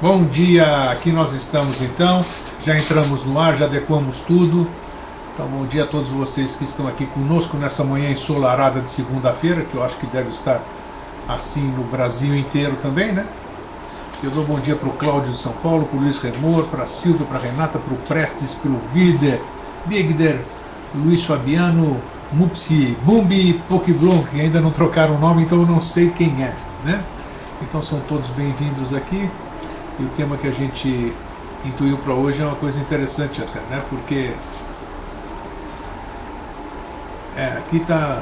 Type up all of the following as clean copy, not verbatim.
Bom dia, aqui nós estamos então, já entramos no ar, já adequamos tudo. Então bom dia a todos vocês que estão aqui conosco nessa manhã ensolarada de segunda-feira, que eu acho que deve estar assim no Brasil inteiro também, né? Eu dou bom dia para o Cláudio de São Paulo, para o Luiz Remor, para a Silvia, para a Renata, para o Prestes, para o Vigder, Luiz Fabiano, Mupsi, Bumbi, Pokeblon, que ainda não trocaram o nome, então eu não sei quem é, né? Então são todos bem-vindos aqui. E o tema que a gente intuiu para hoje é uma coisa interessante até, né? Porque aqui está,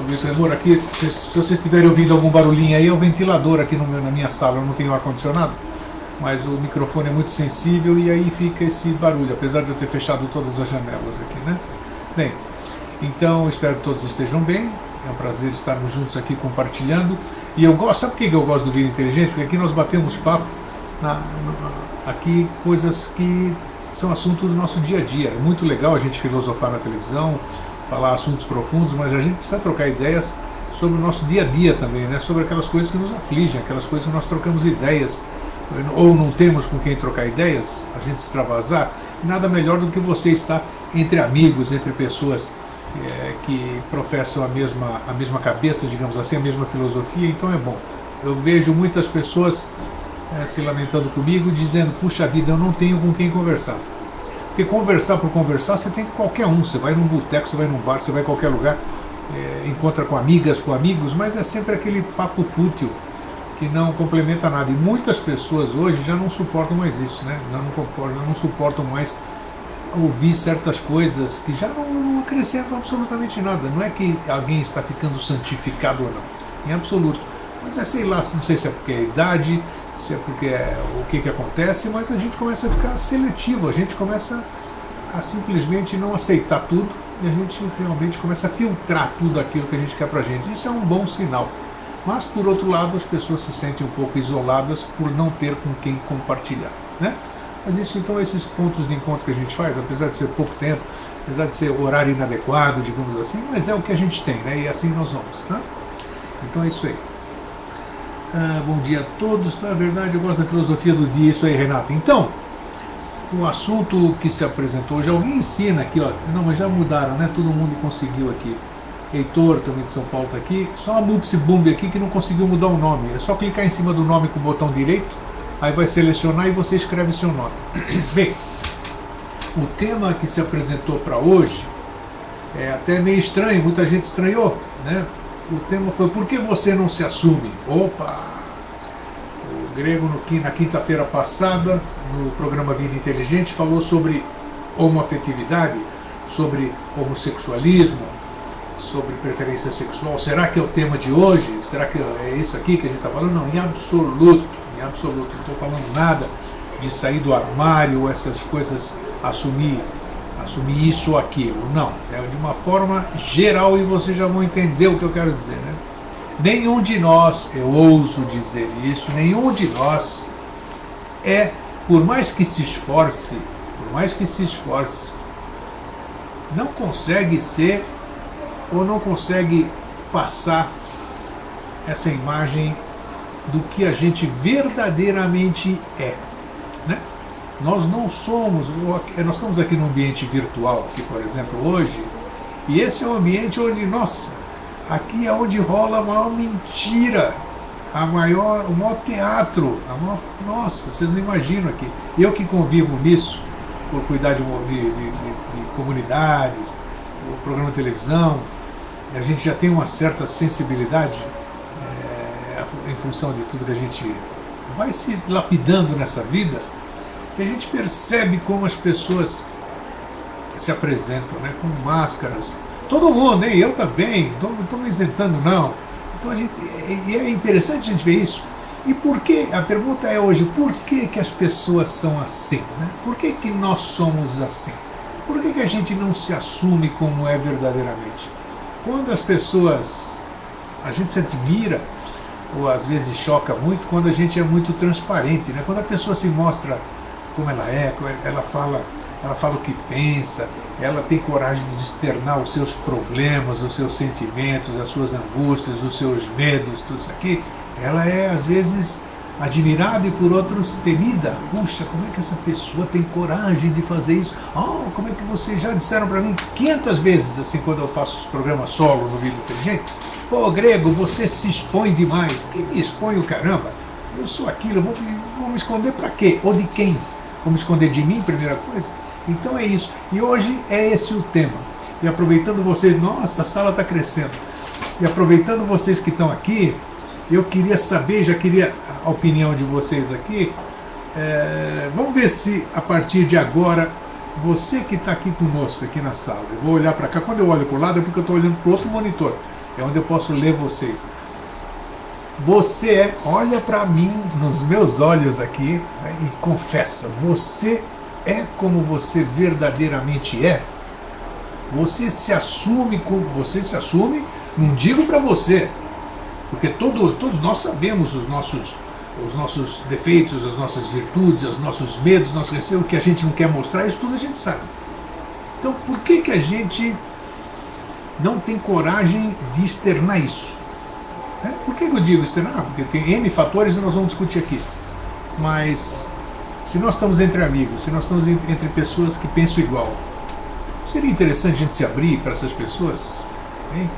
Luiz Remor, aqui, se vocês estiverem ouvindo algum barulhinho aí, é o ventilador aqui na minha sala, eu não tenho ar-condicionado, mas o microfone é muito sensível e aí fica esse barulho, apesar de eu ter fechado todas as janelas aqui, né? Bem, então espero que todos estejam bem, é um prazer estarmos juntos aqui compartilhando. E eu gosto, sabe por que eu gosto do Vida Inteligente? Porque aqui nós batemos papo, aqui coisas que são assunto do nosso dia a dia. É muito legal a gente filosofar na televisão, falar assuntos profundos, mas a gente precisa trocar ideias sobre o nosso dia a dia também, né? Sobre aquelas coisas que nos afligem, aquelas coisas que nós trocamos ideias, ou não temos com quem trocar ideias, a gente extravasar. E nada melhor do que você estar entre amigos, entre pessoas que professam a mesma cabeça, digamos assim, a mesma filosofia, então é bom. Eu vejo muitas pessoas se lamentando comigo, dizendo, puxa vida, eu não tenho com quem conversar. Porque conversar por conversar, você tem com qualquer um, você vai num boteco, você vai num bar, você vai em qualquer lugar, encontra com amigas, com amigos, mas é sempre aquele papo fútil, que não complementa nada. E muitas pessoas hoje já não suportam mais isso, né? Não suportam mais ouvir certas coisas que já não acrescentam absolutamente nada. Não é que alguém está ficando santificado ou não, em absoluto. Mas sei lá, não sei se é porque é a idade, se é porque o que acontece, mas a gente começa a ficar seletivo, a gente começa a simplesmente não aceitar tudo e a gente realmente começa a filtrar tudo aquilo que a gente quer pra gente. Isso é um bom sinal. Mas, por outro lado, as pessoas se sentem um pouco isoladas por não ter com quem compartilhar, né? Mas isso, então, esses pontos de encontro que a gente faz, apesar de ser pouco tempo, apesar de ser horário inadequado, digamos assim, mas é o que a gente tem, né? E assim nós vamos, tá? Então é isso aí. Bom dia a todos. Na verdade, eu gosto da filosofia do dia, isso aí, Renata. Então, o assunto que se apresentou hoje, alguém ensina aqui, ó. Não, mas já mudaram, né? Todo mundo conseguiu aqui. Heitor, também de São Paulo, está aqui. Só a Mupsi Bumbi aqui que não conseguiu mudar o nome. É só clicar em cima do nome com o botão direito, aí vai selecionar e você escreve seu nome. Bem, o tema que se apresentou para hoje é até meio estranho, muita gente estranhou, né? O tema foi, por que você não se assume? Opa! O Grego, na quinta-feira passada, no programa Vida Inteligente, falou sobre homoafetividade, sobre homossexualismo, sobre preferência sexual. Será que é o tema de hoje? Será que é isso aqui que a gente está falando? Não, em absoluto, em absoluto. Não estou falando nada de sair do armário, essas coisas, assumir isso ou aquilo. Não, é de uma forma geral e vocês já vão entender o que eu quero dizer, né? Nenhum de nós, eu ouso dizer isso, nenhum de nós por mais que se esforce, não consegue ser ou não consegue passar essa imagem do que a gente verdadeiramente é, né? Nós não somos, nós estamos aqui num ambiente virtual, aqui, por exemplo, hoje, e esse é um ambiente onde, nossa, aqui é onde rola a maior mentira, o maior teatro, nossa, vocês não imaginam aqui. Eu que convivo nisso, por cuidar de comunidades, o programa de televisão, a gente já tem uma certa sensibilidade em função de tudo que a gente vai se lapidando nessa vida, e a gente percebe como as pessoas se apresentam, né, com máscaras. Todo mundo, hein? Eu também, não estou me isentando não. Então e é interessante a gente ver isso. E por que, a pergunta é hoje, por que as pessoas são assim, né? Por que nós somos assim? Por que a gente não se assume como é verdadeiramente? Quando as pessoas, a gente se admira, ou às vezes choca muito, quando a gente é muito transparente, né? Quando a pessoa se mostra como ela é, ela fala o que pensa, ela tem coragem de externar os seus problemas, os seus sentimentos, as suas angústias, os seus medos, tudo isso aqui, ela é às vezes admirada e por outros temida. Puxa, como é que essa pessoa tem coragem de fazer isso? Oh, como é que vocês já disseram para mim 500 vezes, assim, quando eu faço os programas solo no Vida Inteligente? Pô, Grego, você se expõe demais. Quem me expõe o caramba? Eu sou aquilo, eu vou me esconder para quê? Ou de quem? Vou me esconder de mim, primeira coisa? Então é isso. E hoje é esse o tema. E aproveitando vocês, nossa, a sala está crescendo. E aproveitando vocês que estão aqui, eu queria saber, já queria a opinião de vocês aqui. Vamos ver se a partir de agora, você que está aqui conosco, aqui na sala, eu vou olhar para cá. Quando eu olho para o lado é porque eu estou olhando para o outro monitor. É onde eu posso ler vocês. Você olha para mim nos meus olhos aqui, né, e confessa, você é como você verdadeiramente é? Você se assume, não digo para você, porque todos nós sabemos os nossos defeitos, as nossas virtudes, os nossos medos, nosso receio, o que a gente não quer mostrar, isso tudo a gente sabe. Então por que a gente não tem coragem de externar isso? Por que eu digo externar? Porque tem N fatores e nós vamos discutir aqui. Mas se nós estamos entre amigos, se nós estamos entre pessoas que pensam igual, seria interessante a gente se abrir para essas pessoas, hein?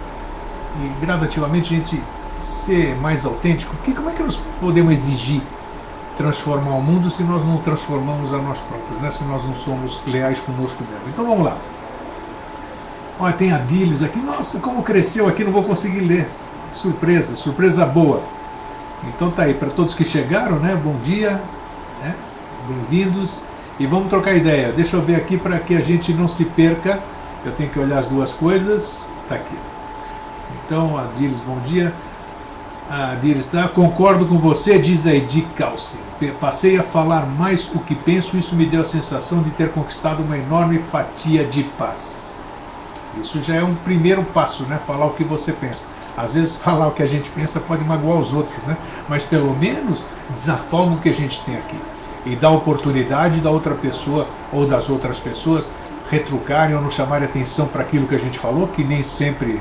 E gradativamente a gente ser mais autêntico. Porque como é que nós podemos exigir transformar o mundo se nós não transformamos a nós próprios, né? Se nós não somos leais conosco mesmo? Então vamos lá. Olha, tem a Diles aqui. Nossa, como cresceu aqui, não vou conseguir ler. Surpresa boa. Então tá aí, para todos que chegaram, né? Bom dia, né? Bem-vindos. E vamos trocar ideia. Deixa eu ver aqui para que a gente não se perca. Eu tenho que olhar as duas coisas. Tá aqui. Então, a Diles, bom dia. A Diles, tá? Concordo com você, diz a Edi Calci. Passei a falar mais o que penso, isso me deu a sensação de ter conquistado uma enorme fatia de paz. Isso já é um primeiro passo, né? Falar o que você pensa. Às vezes falar o que a gente pensa pode magoar os outros, né? Mas pelo menos desafoga o que a gente tem aqui. E dá oportunidade da outra pessoa ou das outras pessoas retrucarem ou não chamarem atenção para aquilo que a gente falou, que nem sempre,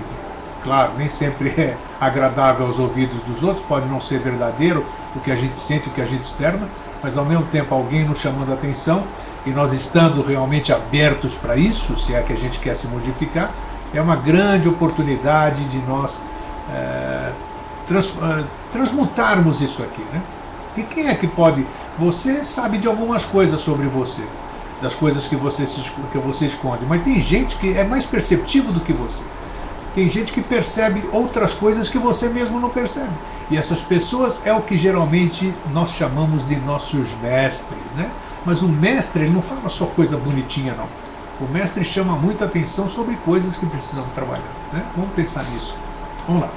claro, nem sempre é agradável aos ouvidos dos outros, pode não ser verdadeiro o que a gente sente, o que a gente externa, mas ao mesmo tempo alguém nos chamando a atenção e nós estando realmente abertos para isso, se é que a gente quer se modificar, é uma grande oportunidade de nós transmutarmos isso aqui, né? E quem é que pode? Você sabe de algumas coisas sobre você, das coisas que você esconde, mas tem gente que é mais perceptivo do que você. Tem gente que percebe outras coisas que você mesmo não percebe. E essas pessoas é o que geralmente nós chamamos de nossos mestres, né? Mas o mestre, ele não fala só coisa bonitinha, não. O mestre chama muita atenção sobre coisas que precisamos trabalhar, né? Vamos pensar nisso. Vamos lá.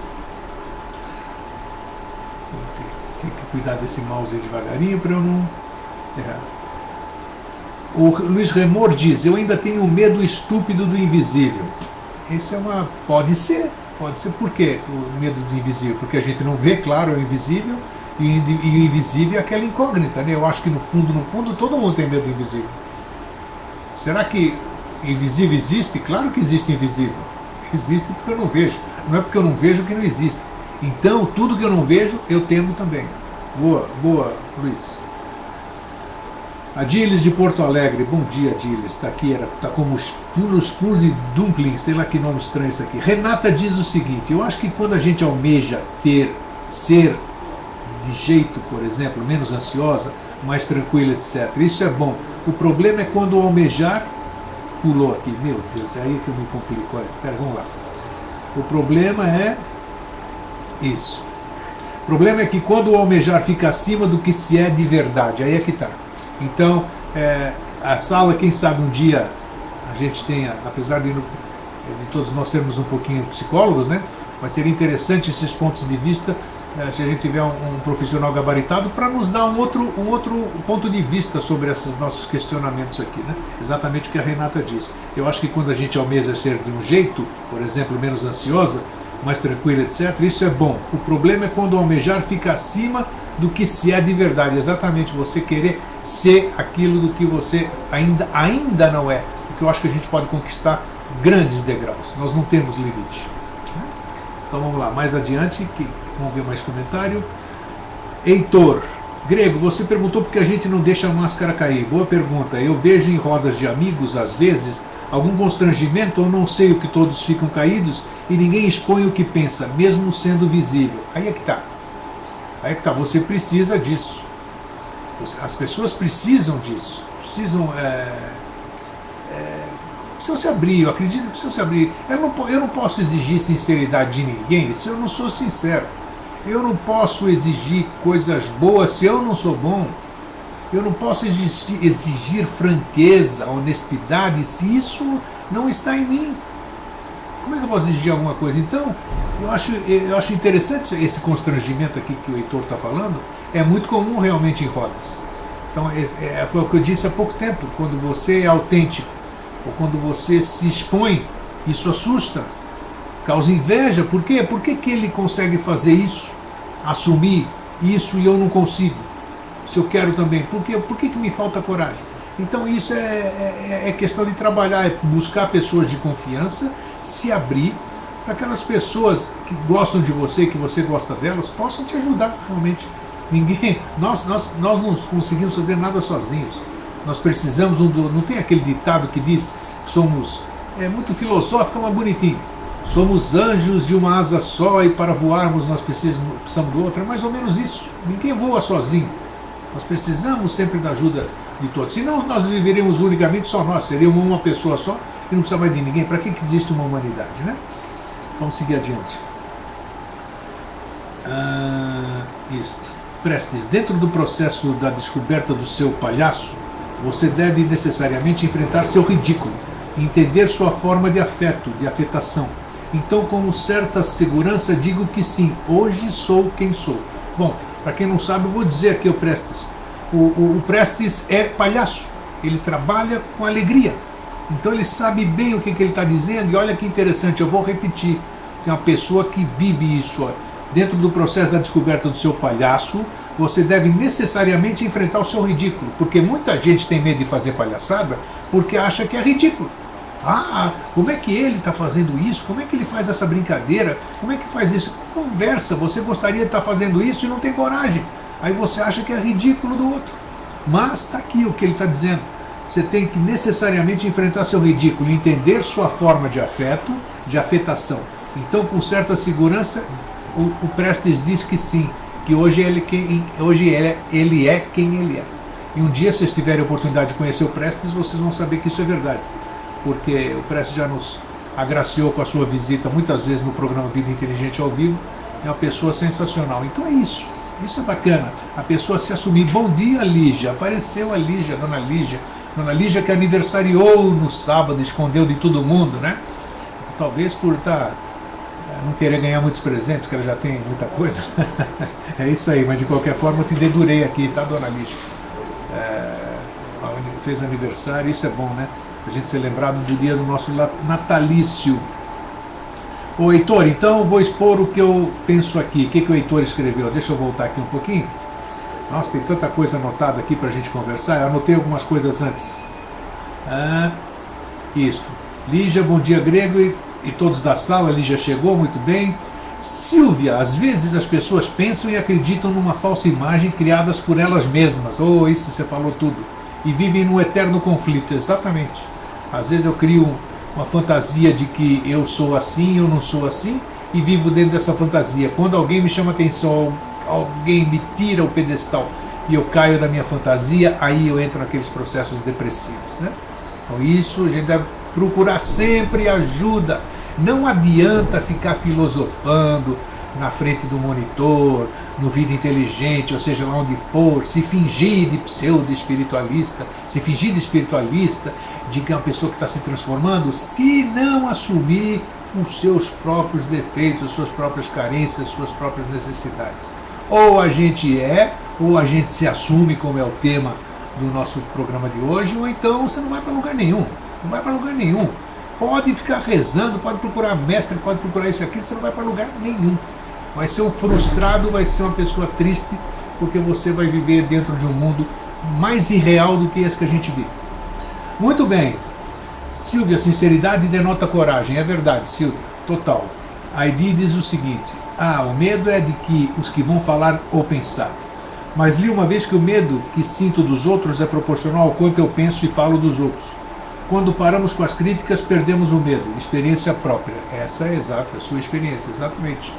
Tem que cuidar desse mouse aí devagarinho para eu não errar. O Luiz Remor diz, eu ainda tenho medo estúpido do invisível. Esse é uma... Pode ser por quê o medo do invisível? Porque a gente não vê, claro, é o invisível, e o invisível é aquela incógnita, né? Eu acho que no fundo, todo mundo tem medo do invisível. Será que invisível existe? Claro que existe invisível. Existe porque eu não vejo. Não é porque eu não vejo que não existe. Então, tudo que eu não vejo, eu temo também. Boa, Luiz. A Diles de Porto Alegre, bom dia, Diles, está aqui, está como pulos de dumpling, sei lá que nome estranho isso aqui. Renata diz o seguinte, eu acho que quando a gente almeja ser de jeito, por exemplo, menos ansiosa, mais tranquila, etc., isso é bom. O problema é quando o almejar pulou aqui, meu Deus, é aí que eu me complico. Olha, pera, vamos lá. O problema é isso. O problema é que quando o almejar fica acima do que se é de verdade, aí é que está. Então, a sala, quem sabe um dia a gente tenha, apesar de todos nós sermos um pouquinho psicólogos, né? Mas seria interessante esses pontos de vista, se a gente tiver um profissional gabaritado, para nos dar um outro ponto de vista sobre esses nossos questionamentos aqui, né? Exatamente o que a Renata disse. Eu acho que quando a gente almeja ser de um jeito, por exemplo, menos ansiosa, mais tranquila, etc., isso é bom. O problema é quando o almejar fica acima do que se é de verdade. Exatamente, você querer ser aquilo do que você ainda não é. Porque eu acho que a gente pode conquistar grandes degraus. Nós não temos limite. Então vamos lá, mais adiante, vamos ver mais comentário. Heitor, Grego, você perguntou por que a gente não deixa a máscara cair. Boa pergunta. Eu vejo em rodas de amigos, às vezes, algum constrangimento ou não sei o que todos ficam caídos e ninguém expõe o que pensa, mesmo sendo visível. Aí é que tá. Aí é que tá. Você precisa disso. As pessoas precisam disso. Precisam se abrir. Eu acredito que precisam se abrir. Eu não posso exigir sinceridade de ninguém se eu não sou sincero. Eu não posso exigir coisas boas se eu não sou bom. Eu não posso exigir franqueza, honestidade, se isso não está em mim. Como é que eu posso exigir alguma coisa? Então, eu acho interessante esse constrangimento aqui que o Heitor está falando. É muito comum realmente em rodas. Então, foi o que eu disse há pouco tempo. Quando você é autêntico, ou quando você se expõe, isso assusta. Causa inveja. Por quê? Por que ele consegue fazer isso? Assumir isso e eu não consigo? Se eu quero também. Por que me falta coragem? Então isso é questão de trabalhar, é buscar pessoas de confiança, se abrir para aquelas pessoas que gostam de você, que você gosta delas, possam te ajudar realmente. Nós não conseguimos fazer nada sozinhos. Nós precisamos não tem aquele ditado que diz que somos, é muito filosófico, mas bonitinho. Somos anjos de uma asa só e para voarmos nós precisamos do outro. É mais ou menos isso. Ninguém voa sozinho. Nós precisamos sempre da ajuda de todos. Senão nós viveríamos unicamente só nós. Seríamos uma pessoa só e não precisa mais de ninguém. Para que existe uma humanidade, né? Vamos seguir adiante. Prestes, dentro do processo da descoberta do seu palhaço, você deve necessariamente enfrentar seu ridículo, entender sua forma de afeto, de afetação. Então, com certa segurança, digo que sim, hoje sou quem sou. Bom, para quem não sabe, eu vou dizer aqui o Prestes. O Prestes é palhaço, ele trabalha com alegria. Então ele sabe bem o que ele está dizendo, e olha que interessante, eu vou repetir, que é uma pessoa que vive isso. Dentro do processo da descoberta do seu palhaço, você deve necessariamente enfrentar o seu ridículo, porque muita gente tem medo de fazer palhaçada porque acha que é ridículo. Como é que ele está fazendo isso? Como é que ele faz essa brincadeira? Como é que faz isso? Conversa, você gostaria de estar fazendo isso e não tem coragem. Aí você acha que é ridículo do outro. Mas está aqui o que ele está dizendo. Você tem que necessariamente enfrentar seu ridículo, entender sua forma de afeto, de afetação. Então, com certa segurança, o Prestes diz que sim, que hoje ele é quem ele é. E um dia, se vocês tiverem a oportunidade de conhecer o Prestes, vocês vão saber que isso é verdade. Porque o Prestes já nos agraciou com a sua visita muitas vezes no programa Vida Inteligente ao Vivo. É uma pessoa sensacional. Então é isso. Isso é bacana. A pessoa se assumir. Bom dia, Lígia. Apareceu a Lígia, Dona Lígia. Dona Lígia que aniversariou no sábado, escondeu de todo mundo, né? Talvez por não querer ganhar muitos presentes, que ela já tem muita coisa. É isso aí, mas de qualquer forma eu te dedurei aqui, tá, Dona Lígia? Fez aniversário, isso é bom, né? A gente ser lembrado do dia do nosso natalício. Ô Heitor, então eu vou expor o que eu penso aqui. O que o Heitor escreveu? Deixa eu voltar aqui um pouquinho. Nossa, tem tanta coisa anotada aqui pra gente conversar. Eu anotei algumas coisas antes. Isto. Lígia, bom dia, Grego e todos da sala. Lígia chegou, muito bem. Silvia, às vezes as pessoas pensam e acreditam numa falsa imagem criadas por elas mesmas. Isso você falou tudo. E vivem num eterno conflito, exatamente. Às vezes eu crio uma fantasia de que eu sou assim, eu não sou assim, e vivo dentro dessa fantasia. Quando alguém me chama atenção, alguém me tira o pedestal e eu caio da minha fantasia, aí eu entro naqueles processos depressivos, né? Então isso a gente deve procurar sempre ajuda. Não adianta ficar filosofando na frente do monitor, no Vida Inteligente, ou seja, lá onde for, se fingir de pseudo-espiritualista, se fingir de espiritualista, de que é uma pessoa que está se transformando, se não assumir os seus próprios defeitos, as suas próprias carências, as suas próprias necessidades. Ou a gente ou a gente se assume, como é o tema do nosso programa de hoje, ou então você não vai para lugar nenhum. Não vai para lugar nenhum. Pode ficar rezando, pode procurar mestre, pode procurar isso aqui, você não vai para lugar nenhum. Vai ser um frustrado, vai ser uma pessoa triste, porque você vai viver dentro de um mundo mais irreal do que esse que a gente vive. Muito bem. Silvia, sinceridade denota coragem. É verdade, Silvia, total. A Heidi diz o seguinte: o medo é de que os que vão falar ou pensar. Mas li uma vez que o medo que sinto dos outros é proporcional ao quanto eu penso e falo dos outros. Quando paramos com as críticas, perdemos o medo. Experiência própria. Essa é exata, a sua experiência, exatamente.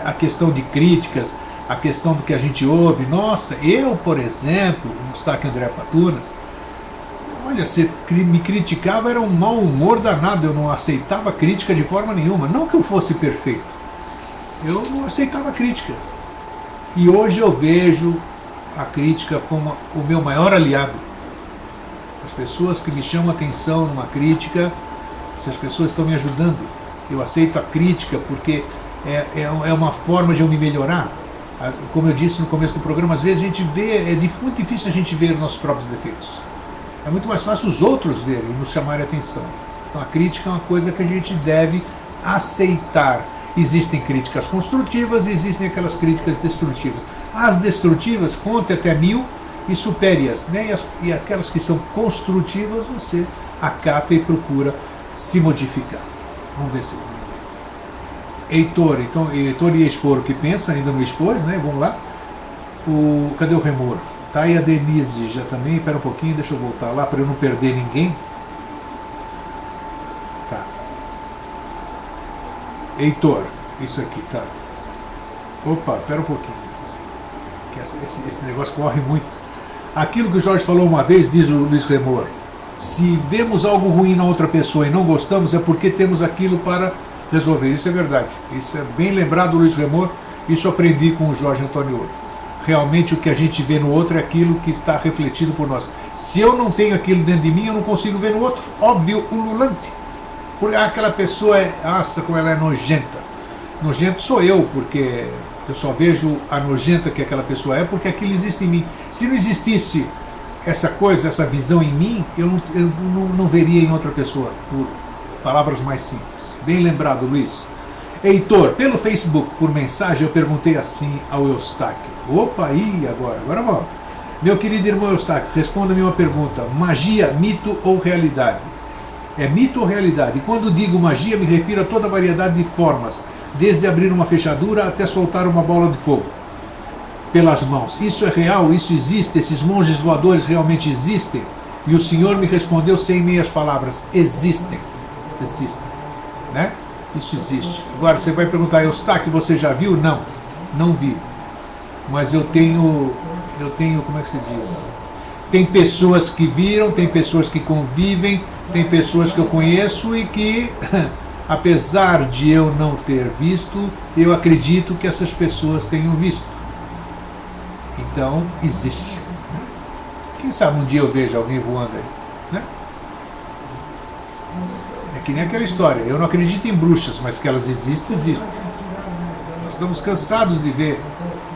A questão de críticas, a questão do que a gente ouve. Nossa, eu, por exemplo, no Eustáquio André Patunas, olha, você me criticava, era um mau humor danado, eu não aceitava crítica de forma nenhuma. Não que eu fosse perfeito, eu não aceitava crítica. E hoje eu vejo a crítica como o meu maior aliado. As pessoas que me chamam a atenção numa crítica, essas pessoas estão me ajudando. Eu aceito a crítica porque é uma forma de eu me melhorar. Como eu disse no começo do programa, às vezes a gente vê, muito difícil a gente ver os nossos próprios defeitos. É muito mais fácil os outros verem e nos chamarem a atenção. Então a crítica é uma coisa que a gente deve aceitar. Existem críticas construtivas e existem aquelas críticas destrutivas. As destrutivas, conte até 1000 e supere-as, né? E aquelas que são construtivas, você acata e procura se modificar. Vamos ver se... Heitor, então, Heitor ia expor o que pensa, ainda não expôs, né? Vamos lá. Cadê o Remor? Tá aí a Denise já também. Espera um pouquinho, deixa eu voltar lá para eu não perder ninguém. Tá. Heitor, isso aqui, tá. Opa, espera um pouquinho. Esse negócio corre muito. Aquilo que o Jorge falou uma vez, diz o Luiz Remor, se vemos algo ruim na outra pessoa e não gostamos, é porque temos aquilo para resolver. Isso é verdade. Isso é bem lembrado, Luiz Remor. Isso eu aprendi com o Jorge Antônio Ouro. Realmente o que a gente vê no outro é aquilo que está refletido por nós. Se eu não tenho aquilo dentro de mim, eu não consigo ver no outro. Óbvio, ululante. Porque aquela pessoa nossa, como ela é nojenta. Nojento sou eu, porque eu só vejo a nojenta que aquela pessoa é porque aquilo existe em mim. Se não existisse essa coisa, essa visão em mim, eu não veria em outra pessoa, por palavras mais simples. Bem lembrado, Luiz. Heitor, pelo Facebook, por mensagem, eu perguntei assim ao Eustáquio. Opa, aí agora vamos. Meu querido irmão Eustáquio, responda-me uma pergunta. Magia, mito ou realidade? É mito ou realidade? E quando digo magia, me refiro a toda a variedade de formas, desde abrir uma fechadura até soltar uma bola de fogo pelas mãos. Isso é real? Isso existe? Esses monges voadores realmente existem? E o Senhor me respondeu sem meias palavras. Existem. Existem. Né? Isso existe. Agora você vai perguntar, Eustáquio, você já viu? Não, não vi. Mas eu tenho, como é que se diz? Tem pessoas que viram, tem pessoas que convivem, tem pessoas que eu conheço e que, apesar de eu não ter visto, eu acredito que essas pessoas tenham visto. Então, existe. Quem sabe um dia eu vejo alguém voando aí, né? É que nem aquela história, eu não acredito em bruxas, mas que elas existem, existem. Nós estamos cansados de ver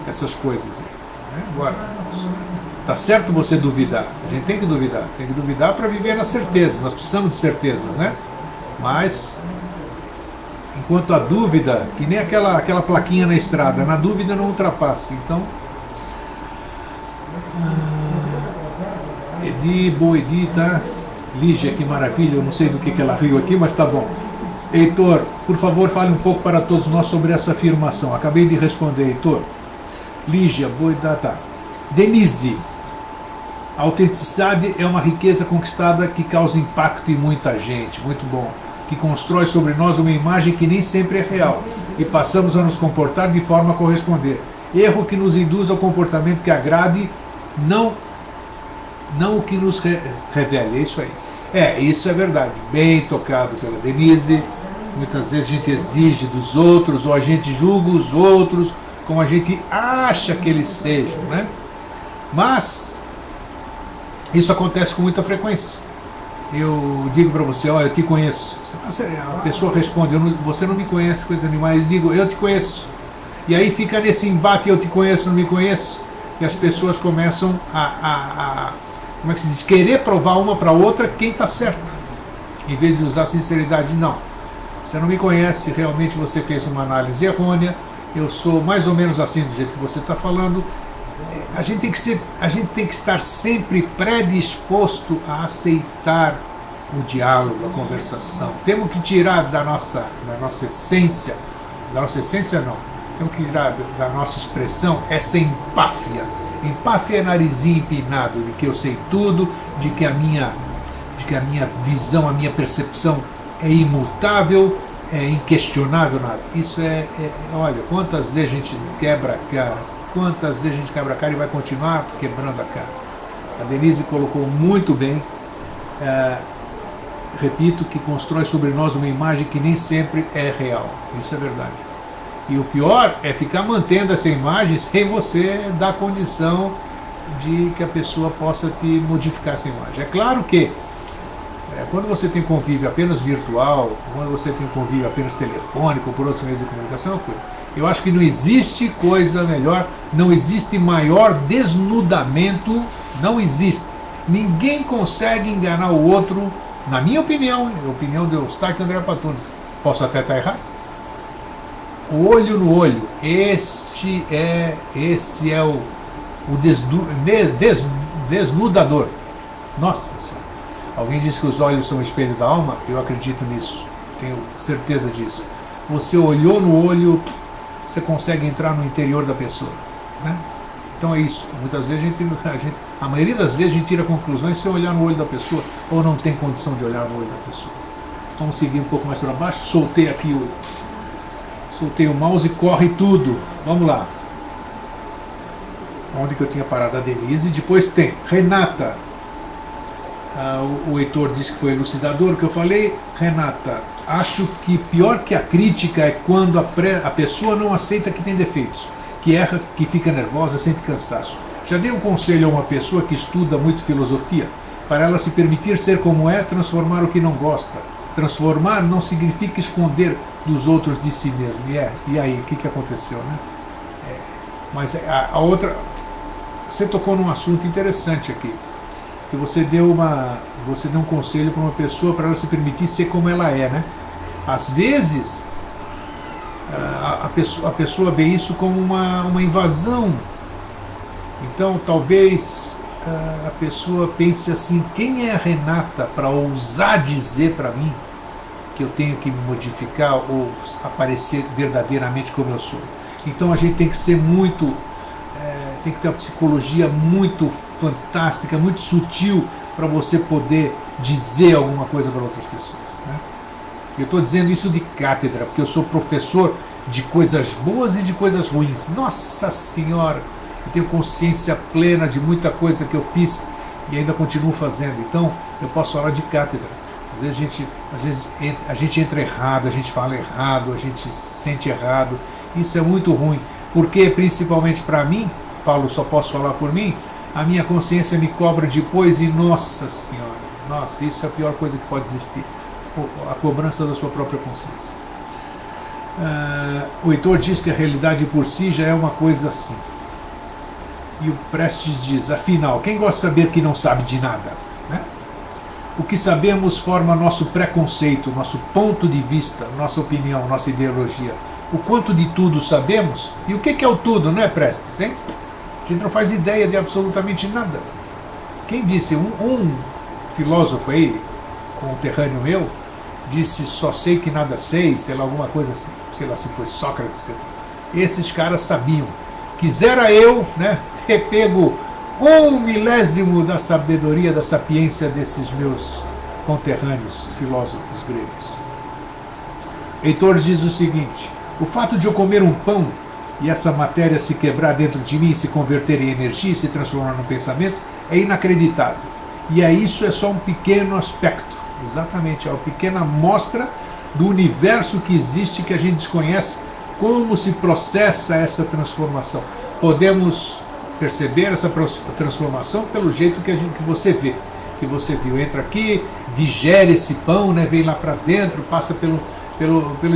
essas coisas aí, né? Agora, tá certo você duvidar, a gente tem que duvidar para viver na certeza, nós precisamos de certezas, né? Mas, enquanto a dúvida, que nem aquela plaquinha na estrada, na dúvida não ultrapassa, então... Boa Edi, tá? Lígia, que maravilha, eu não sei do que ela riu aqui, mas tá bom. Heitor, por favor, fale um pouco para todos nós sobre essa afirmação. Acabei de responder, Heitor. Lígia, boa Edi, tá. Denise, a autenticidade é uma riqueza conquistada que causa impacto em muita gente, muito bom. Que constrói sobre nós uma imagem que nem sempre é real e passamos a nos comportar de forma a corresponder. Erro que nos induz ao comportamento que agrade, não o que nos revele, é isso aí. Isso é verdade, bem tocado pela Denise. Muitas vezes a gente exige dos outros, ou a gente julga os outros como a gente acha que eles sejam, né? Mas isso acontece com muita frequência. Eu digo para você, olha, eu te conheço. A pessoa responde, você não me conhece, coisa nenhuma. Eu digo, eu te conheço. E aí fica nesse embate, eu te conheço, não me conheço. E as pessoas começam como é que se diz, querer provar uma para outra quem está certo, em vez de usar sinceridade. Não, você não me conhece, realmente você fez uma análise errônea, eu sou mais ou menos assim do jeito que você está falando. A gente tem que estar sempre predisposto a aceitar o diálogo, a conversação. Temos que tirar da nossa essência não, temos que tirar da nossa expressão essa empáfia. Empáfia é narizinho empinado, de que eu sei tudo, de que a minha visão, a minha percepção é imutável, é inquestionável, nada. Isso olha, quantas vezes a gente quebra a cara, quantas vezes a gente quebra a cara e vai continuar quebrando a cara. A Denise colocou muito bem, repito, que constrói sobre nós uma imagem que nem sempre é real. Isso é verdade. E o pior é ficar mantendo essa imagem sem você dar condição de que a pessoa possa te modificar essa imagem. É claro que quando você tem convívio apenas virtual, quando você tem convívio apenas telefônico ou por outros meios de comunicação, é uma coisa. Eu acho que não existe coisa melhor, não existe maior desnudamento, não existe. Ninguém consegue enganar o outro, na minha opinião, a opinião do Eustáquio André Patunas. Posso até estar errado. Olho no olho, esse é o desnudador. Nossa Senhora. Alguém disse que os olhos são o espelho da alma, eu acredito nisso, tenho certeza disso. Você olhou no olho, você consegue entrar no interior da pessoa, né? Então é isso. Muitas vezes a maioria das vezes a gente tira conclusões sem olhar no olho da pessoa, ou não tem condição de olhar no olho da pessoa. Vamos seguir um pouco mais para baixo. Soltei o mouse e corre tudo. Vamos lá. Onde que eu tinha parado? A Denise. Depois tem Renata. O Heitor disse que foi elucidador o que eu falei. Renata, acho que pior que a crítica é quando a pessoa não aceita que tem defeitos, que erra, que fica nervosa, sente cansaço. Já dei um conselho a uma pessoa que estuda muito filosofia, para ela se permitir ser como é, transformar o que não gosta. Transformar não significa esconder dos outros de si mesmo. E aí, o que aconteceu, né? Mas a outra... Você tocou num assunto interessante aqui. Que você deu um conselho para uma pessoa para ela se permitir ser como ela é, né? Às vezes, a pessoa vê isso como uma invasão. Então, talvez a pessoa pense assim, quem é a Renata para ousar dizer para mim que eu tenho que me modificar ou aparecer verdadeiramente como eu sou? Então a gente tem que ser muito, tem que ter uma psicologia muito fantástica, muito sutil para você poder dizer alguma coisa para outras pessoas, né? Eu estou dizendo isso de cátedra, porque eu sou professor de coisas boas e de coisas ruins. Nossa Senhora! Eu tenho consciência plena de muita coisa que eu fiz e ainda continuo fazendo. Então, eu posso falar de cátedra. Às vezes a gente entra errado, a gente fala errado, a gente se sente errado. Isso é muito ruim, porque principalmente para mim, só posso falar por mim, a minha consciência me cobra depois e, nossa Senhora, nossa, isso é a pior coisa que pode existir. A cobrança da sua própria consciência. O Heitor diz que a realidade por si já é uma coisa assim. E o Prestes diz, afinal, quem gosta de saber que não sabe de nada, né? O que sabemos forma nosso preconceito, nosso ponto de vista, nossa opinião, nossa ideologia. O quanto de tudo sabemos, e o que é o tudo, não é, Prestes, hein? A gente não faz ideia de absolutamente nada. Quem disse, um filósofo aí, conterrâneo meu, disse, só sei que nada sei, sei lá, alguma coisa assim, sei lá se foi Sócrates. Esses caras sabiam. Quisera eu, né, ter pego 1/1000 da sabedoria, da sapiência desses meus conterrâneos filósofos gregos. Heitor diz o seguinte, o fato de eu comer um pão e essa matéria se quebrar dentro de mim, se converter em energia e se transformar num pensamento, é inacreditável. E isso é só um pequeno aspecto, exatamente, é uma pequena amostra do universo que existe, que a gente desconhece, como se processa essa transformação. Podemos perceber essa transformação pelo jeito que você vê. Que você viu, entra aqui, digere esse pão, né, vem lá para dentro, passa pelo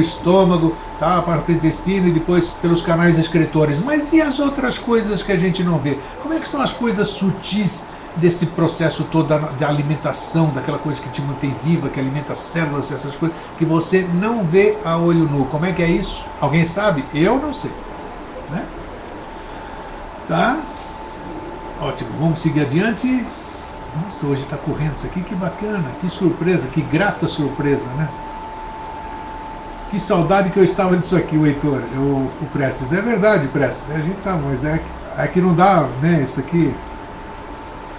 estômago, tá, para o intestino e depois pelos canais excretores. Mas e as outras coisas que a gente não vê? Como é que são as coisas sutis desse processo todo da alimentação, daquela coisa que te mantém viva, que alimenta as células, essas coisas, que você não vê a olho nu? Como é que é isso? Alguém sabe? Eu não sei, né? Tá? Ótimo, vamos seguir adiante. Nossa, hoje está correndo isso aqui, que bacana, que surpresa, que grata surpresa, né? Que saudade que eu estava disso aqui, o Heitor, o Prestes. É verdade, Prestes, a gente tá, mas é que não dá, né, isso aqui.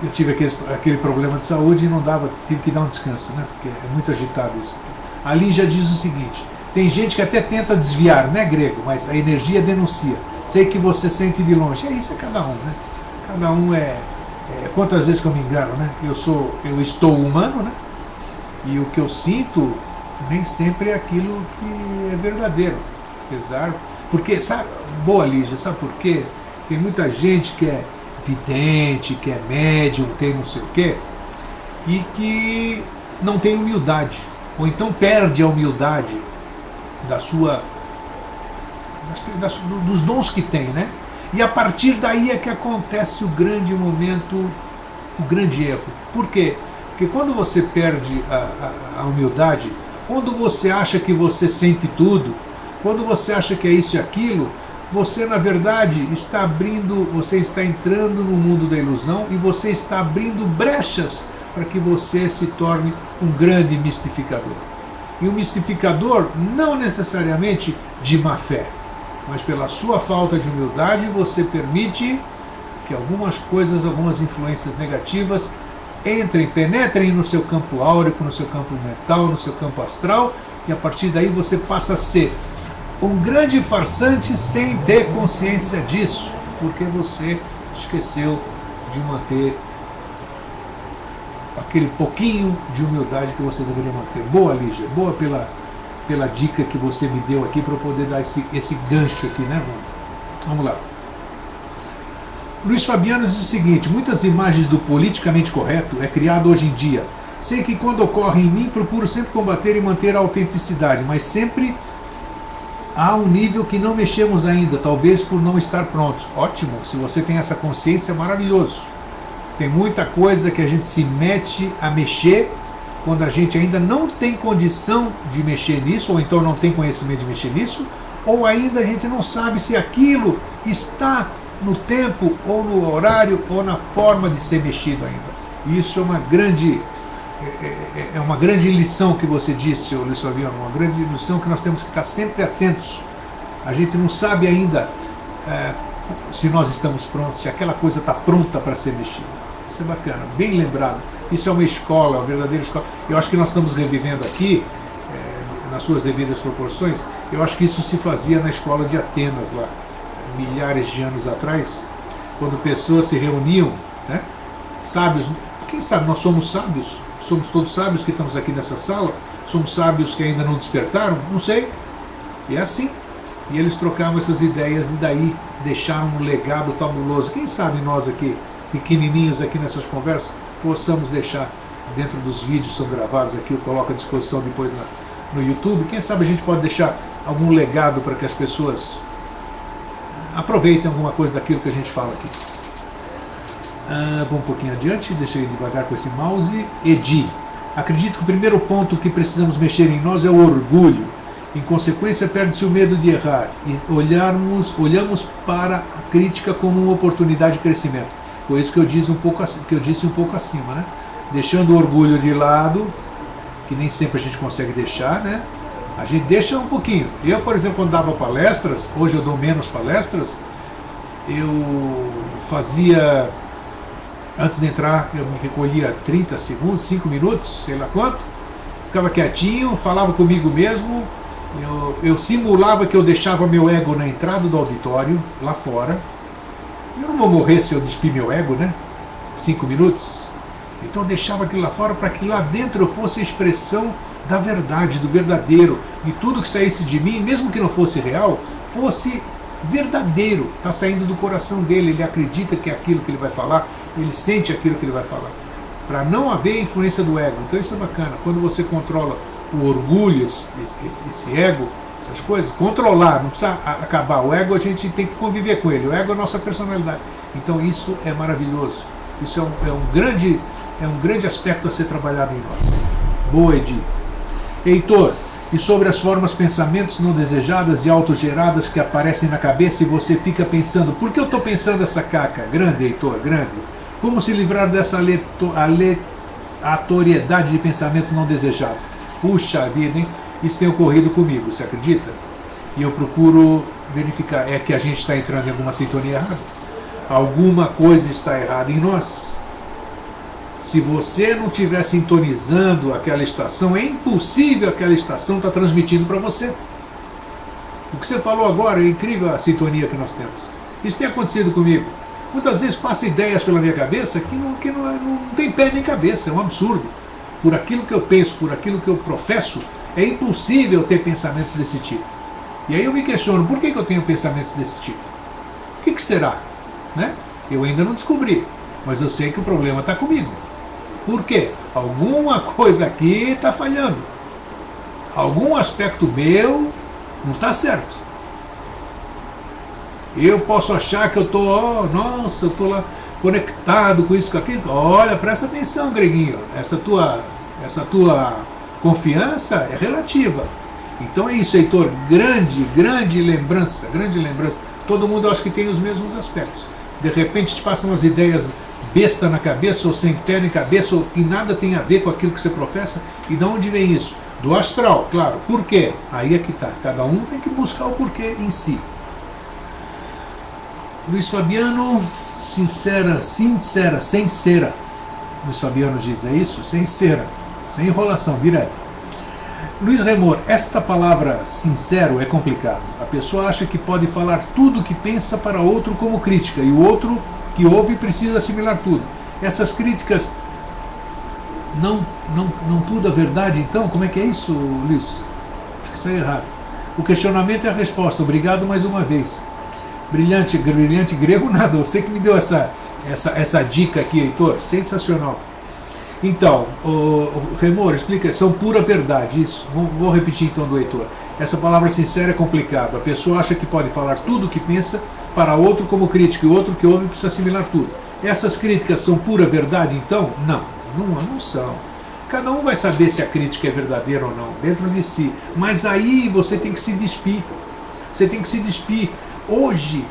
Eu tive aquele problema de saúde e não dava, tive que dar um descanso, né, porque é muito agitado isso. A Lígia diz o seguinte: tem gente que até tenta desviar, né, Grego, mas a energia denuncia. Sei que você sente de longe. É isso, é cada um, né? Cada um quantas vezes que eu me engano, né? Eu estou humano, né? E o que eu sinto nem sempre é aquilo que é verdadeiro. Apesar. Porque, sabe, boa Lígia, sabe por quê? Tem muita gente que é vidente, que é médium, tem não sei o quê, e que não tem humildade. Ou então perde a humildade dos dons que tem, né? E a partir daí é que acontece o grande momento, o grande erro. Por quê? Porque quando você perde a humildade, quando você acha que você sente tudo, quando você acha que é isso e aquilo, você na verdade você está entrando no mundo da ilusão e você está abrindo brechas para que você se torne um grande mistificador. E um mistificador não necessariamente de má fé, mas pela sua falta de humildade você permite que algumas coisas, algumas influências negativas penetrem no seu campo áurico, no seu campo mental, no seu campo astral, e a partir daí você passa a ser um grande farsante sem ter consciência disso, porque você esqueceu de manter aquele pouquinho de humildade que você deveria manter. Boa, Lígia, boa pela dica que você me deu aqui para eu poder dar esse gancho aqui, né, Wanda? Vamos lá. Luiz Fabiano diz o seguinte: muitas imagens do politicamente correto é criado hoje em dia. Sei que quando ocorre em mim, procuro sempre combater e manter a autenticidade, mas sempre há um nível que não mexemos ainda, talvez por não estar prontos. Ótimo, se você tem essa consciência, é maravilhoso. Tem muita coisa que a gente se mete a mexer quando a gente ainda não tem condição de mexer nisso, ou então não tem conhecimento de mexer nisso, ou ainda a gente não sabe se aquilo está no tempo, ou no horário, ou na forma de ser mexido ainda. Isso é uma grande lição que você disse, Luiz Fabiano, uma grande lição que nós temos que estar sempre atentos. A gente não sabe ainda se nós estamos prontos, se aquela coisa está pronta para ser mexida. Isso é bacana, bem lembrado. Isso é uma escola, uma verdadeira escola. Eu acho que nós estamos revivendo aqui, nas suas devidas proporções, eu acho que isso se fazia na escola de Atenas, lá, milhares de anos atrás, quando pessoas se reuniam, né? Sábios, quem sabe nós somos sábios, somos todos sábios que estamos aqui nessa sala, somos sábios que ainda não despertaram, não sei, e é assim. E eles trocavam essas ideias e daí deixaram um legado fabuloso. Quem sabe nós aqui, pequenininhos aqui nessas conversas, possamos deixar dentro dos vídeos que são gravados aqui, eu coloco à disposição depois no YouTube, quem sabe a gente pode deixar algum legado para que as pessoas aproveitem alguma coisa daquilo que a gente fala aqui. Vamos um pouquinho adiante, deixa eu ir devagar com esse mouse. Edi: acredito que o primeiro ponto que precisamos mexer em nós é o orgulho. Em consequência, perde-se o medo de errar e olhamos para a crítica como uma oportunidade de crescimento. Foi isso que eu disse um pouco acima, né? Deixando o orgulho de lado, que nem sempre a gente consegue deixar, né? A gente deixa um pouquinho. Eu, por exemplo, quando dava palestras, hoje eu dou menos palestras, eu fazia, antes de entrar, eu me recolhia 30 segundos, 5 minutos, sei lá quanto, ficava quietinho, falava comigo mesmo, eu simulava que eu deixava meu ego na entrada do auditório, lá fora. Eu não vou morrer se eu despir meu ego, né? 5 minutos. Então eu deixava aquilo lá fora para que lá dentro eu fosse a expressão da verdade, do verdadeiro, e tudo que saísse de mim, mesmo que não fosse real, fosse verdadeiro, está saindo do coração dele, ele acredita que é aquilo que ele vai falar, ele sente aquilo que ele vai falar, para não haver influência do ego. Então isso é bacana, quando você controla o orgulho, esse ego, essas coisas, controlar, não precisa acabar. O ego a gente tem que conviver com ele, o ego é a nossa personalidade. Então isso é maravilhoso, isso é um grande aspecto a ser trabalhado em nós. Boa, Edi. Heitor: e sobre as formas, pensamentos não desejadas e autogeradas que aparecem na cabeça e você fica pensando, por que eu estou pensando essa caca? Grande, Heitor, grande. Como se livrar dessa aleatoriedade de pensamentos não desejados? Puxa vida, hein? Isso tem ocorrido comigo, você acredita? E eu procuro verificar, é que a gente está entrando em alguma sintonia errada? Alguma coisa está errada em nós? Se você não estiver sintonizando aquela estação, é impossível aquela estação estar transmitindo para você. O que você falou agora é incrível, a sintonia que nós temos. Isso tem acontecido comigo. Muitas vezes passa ideias pela minha cabeça que não tem pé nem cabeça, é um absurdo. Por aquilo que eu penso, por aquilo que eu professo, é impossível ter pensamentos desse tipo. E aí eu me questiono, por que eu tenho pensamentos desse tipo? O que será? Né? Eu ainda não descobri, mas eu sei que o problema está comigo. Por quê? Alguma coisa aqui está falhando. Algum aspecto meu não está certo. Eu posso achar que eu estou, nossa, eu estou lá conectado com isso, com aquilo. Olha, presta atenção, Greguinho. Essa tua confiança é relativa. Então é isso, Heitor. Grande lembrança, grande lembrança. Todo mundo eu acho que tem os mesmos aspectos. De repente te passam umas ideias besta na cabeça, ou sem pé na cabeça, ou que nada tem a ver com aquilo que você professa. E de onde vem isso? Do astral, claro. Por quê? Aí é que está. Cada um tem que buscar o porquê em si. Luiz Fabiano, sincera, sem cera. Luiz Fabiano diz, é isso? Sem cera, sem enrolação, direto. Luiz Remor, esta palavra sincero é complicado. A pessoa acha que pode falar tudo o que pensa para outro como crítica, e o outro que ouve precisa assimilar tudo. Essas críticas não tudo a verdade, então? Como é que é isso, Luiz? Isso é errado. O questionamento é a resposta. Obrigado mais uma vez. Brilhante grego, nada. Você que me deu essa dica aqui, Heitor. Sensacional. Então, o Remor, explica, são pura verdade, isso. Vou repetir então do Heitor. Essa palavra sincera é complicada. A pessoa acha que pode falar tudo o que pensa para outro como crítica, e o outro que ouve precisa assimilar tudo. Essas críticas são pura verdade, então? Não são. Cada um vai saber se a crítica é verdadeira ou não, dentro de si. Mas aí você tem que se despir. Você tem que se despir. Hoje,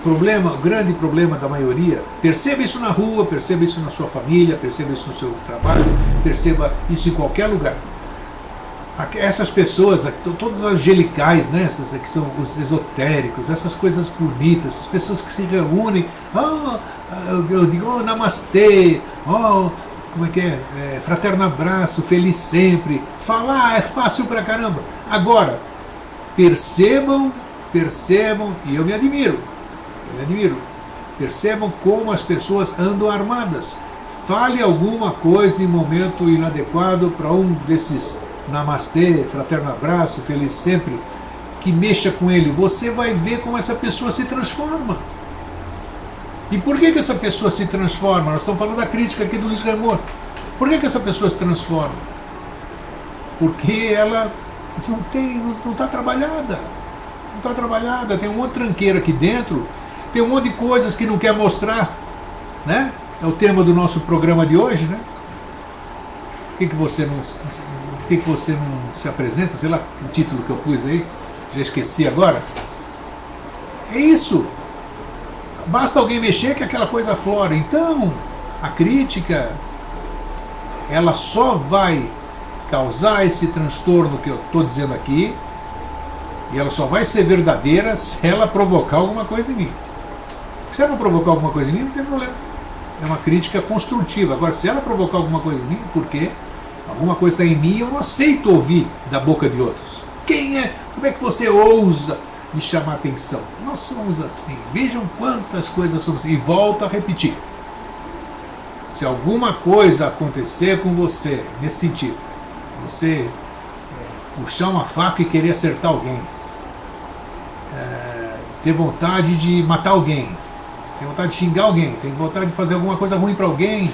o grande problema da maioria, perceba isso na rua, perceba isso na sua família, perceba isso no seu trabalho, perceba isso em qualquer lugar. Essas pessoas, todas as angelicais, né, essas que são os esotéricos, essas coisas bonitas, essas pessoas que se reúnem, eu digo, namastê, como é que é? Fraterno abraço, feliz sempre. Falar é fácil pra caramba. Agora, percebam, e eu me admiro, percebam como as pessoas andam armadas. Fale alguma coisa em momento inadequado para um desses namastê, fraterno abraço, feliz sempre, que mexa com ele, você vai ver como essa pessoa se transforma. E por que essa pessoa se transforma? Nós estamos falando da crítica aqui do Luiz Remor. Por que essa pessoa se transforma? Porque ela não está trabalhada. Não está trabalhada, tem um monte de tranqueira aqui dentro, tem um monte de coisas que não quer mostrar, né? É o tema do nosso programa de hoje, né? Por que você não se apresenta? Sei lá o título que eu pus aí, já esqueci agora. É isso. Basta alguém mexer que aquela coisa aflora. Então, a crítica, ela só vai causar esse transtorno que eu estou dizendo aqui, e ela só vai ser verdadeira se ela provocar alguma coisa em mim. Se ela não provocar alguma coisa em mim, não tem problema. É uma crítica construtiva. Agora, se ela provocar alguma coisa em mim, porque alguma coisa está em mim, eu não aceito ouvir da boca de outros. Quem é? Como é que você ousa me chamar a atenção? Nós somos assim. Vejam quantas coisas somos assim. E volto a repetir. Se alguma coisa acontecer com você, nesse sentido, você puxar uma faca e querer acertar alguém, ter vontade de matar alguém, ter vontade de xingar alguém, ter vontade de fazer alguma coisa ruim para alguém,